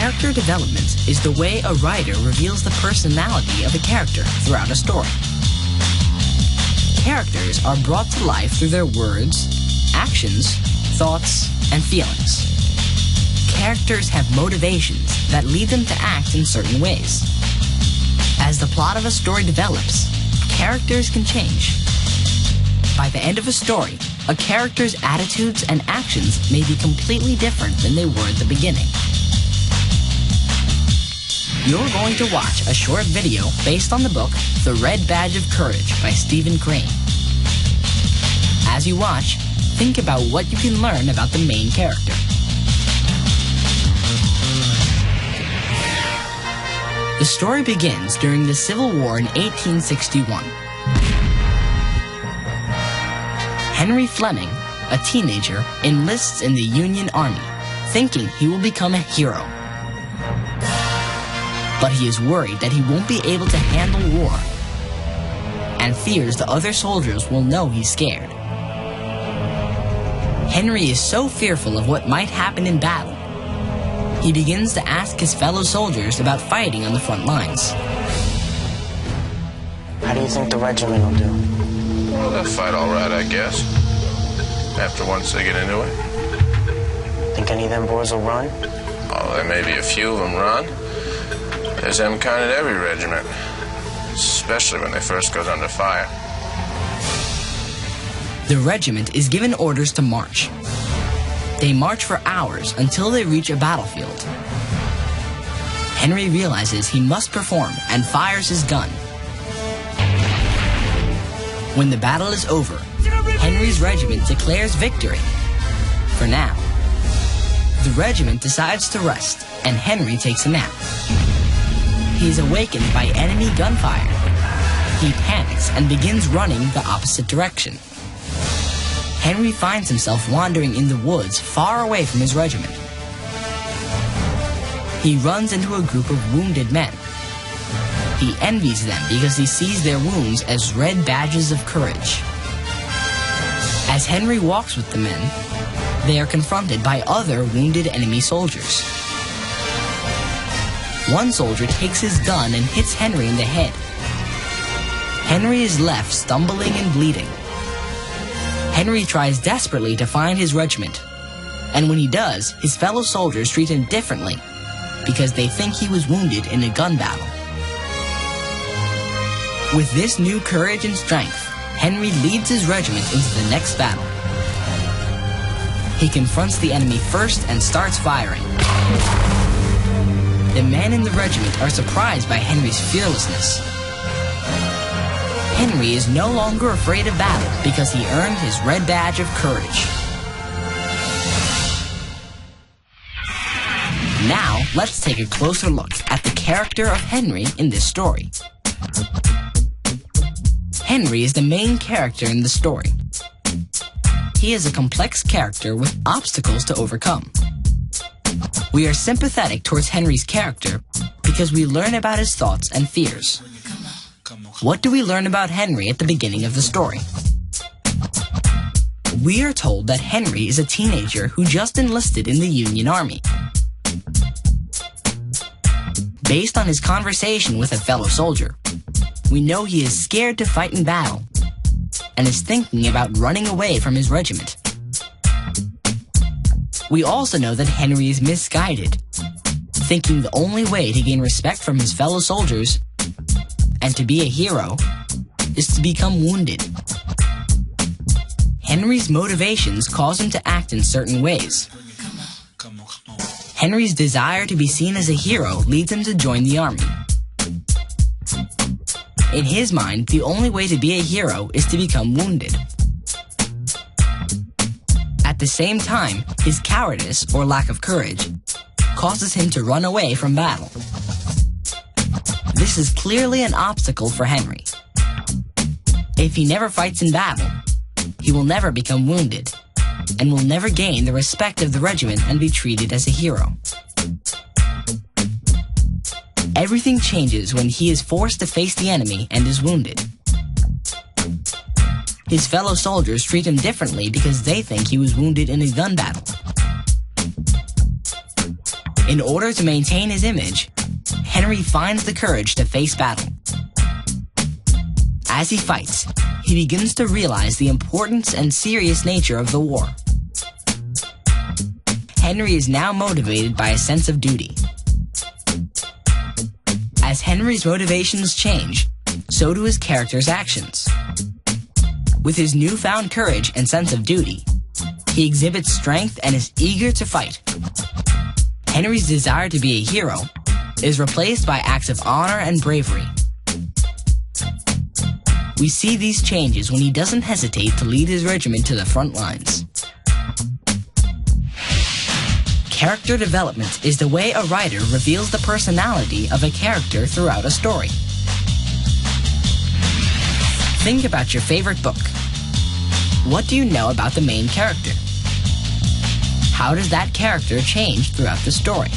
Character development is the way a writer reveals the personality of a character throughout a story. Characters are brought to life through their words, actions, thoughts, and feelings. Characters have motivations that lead them to act in certain ways. As the plot of a story develops, characters can change. By the end of a story, a character's attitudes and actions may be completely different than they were at the beginning. You're going to watch a short video based on the book The Red Badge of Courage by Stephen Crane. As you watch, think about what you can learn about the main character. The story begins during the Civil War in 1861. Henry Fleming, a teenager, enlists in the Union Army, thinking he will become a hero. But he is worried that he won't be able to handle war, and fears the other soldiers will know he's scared. Henry is so fearful of what might happen in battle, he begins to ask his fellow soldiers about fighting on the front lines. How do you think the regiment will do? Well, they'll fight all right, I guess. After once they get into it. Think any of them boys will run? Oh, there may be a few of them run. There's them kind at every regiment, especially when they first goes under fire. The regiment is given orders to march. They march for hours until they reach a battlefield. Henry realizes he must perform and fires his gun. When the battle is over, Henry's regiment declares victory. For now, the regiment decides to rest, and Henry takes a nap. He is awakened by enemy gunfire. He panics and begins running the opposite direction. Henry finds himself wandering in the woods far away from his regiment. He runs into a group of wounded men. He envies them because he sees their wounds as red badges of courage. As Henry walks with the men, they are confronted by other wounded enemy soldiers. One soldier takes his gun and hits Henry in the head. Henry is left stumbling and bleeding. Henry tries desperately to find his regiment, and when he does, his fellow soldiers treat him differently because they think he was wounded in a gun battle. With this new courage and strength, Henry leads his regiment into the next battle. He confronts the enemy first and starts firing. The men in the regiment are surprised by Henry's fearlessness. Henry is no longer afraid of battle because he earned his red badge of courage. Now, let's take a closer look at the character of Henry in this story. Henry is the main character in the story. He is a complex character with obstacles to overcome. We are sympathetic towards Henry's character because we learn about his thoughts and fears. What do we learn about Henry at the beginning of the story? We are told that Henry is a teenager who just enlisted in the Union Army. Based on his conversation with a fellow soldier, we know he is scared to fight in battle and is thinking about running away from his regiment. We also know that Henry is misguided, thinking the only way to gain respect from his fellow soldiers and to be a hero is to become wounded. Henry's motivations cause him to act in certain ways. Henry's desire to be seen as a hero leads him to join the army. In his mind, the only way to be a hero is to become wounded. At the same time, his cowardice, or lack of courage, causes him to run away from battle. This is clearly an obstacle for Henry. If he never fights in battle, he will never become wounded, and will never gain the respect of the regiment and be treated as a hero. Everything changes when he is forced to face the enemy and is wounded. His fellow soldiers treat him differently because they think he was wounded in a gun battle. In order to maintain his image, Henry finds the courage to face battle. As he fights, he begins to realize the importance and serious nature of the war. Henry is now motivated by a sense of duty. As Henry's motivations change, so do his character's actions. With his newfound courage and sense of duty, he exhibits strength and is eager to fight. Henry's desire to be a hero is replaced by acts of honor and bravery. We see these changes when he doesn't hesitate to lead his regiment to the front lines. Character development is the way a writer reveals the personality of a character throughout a story. Think about your favorite book. What do you know about the main character? How does that character change throughout the story?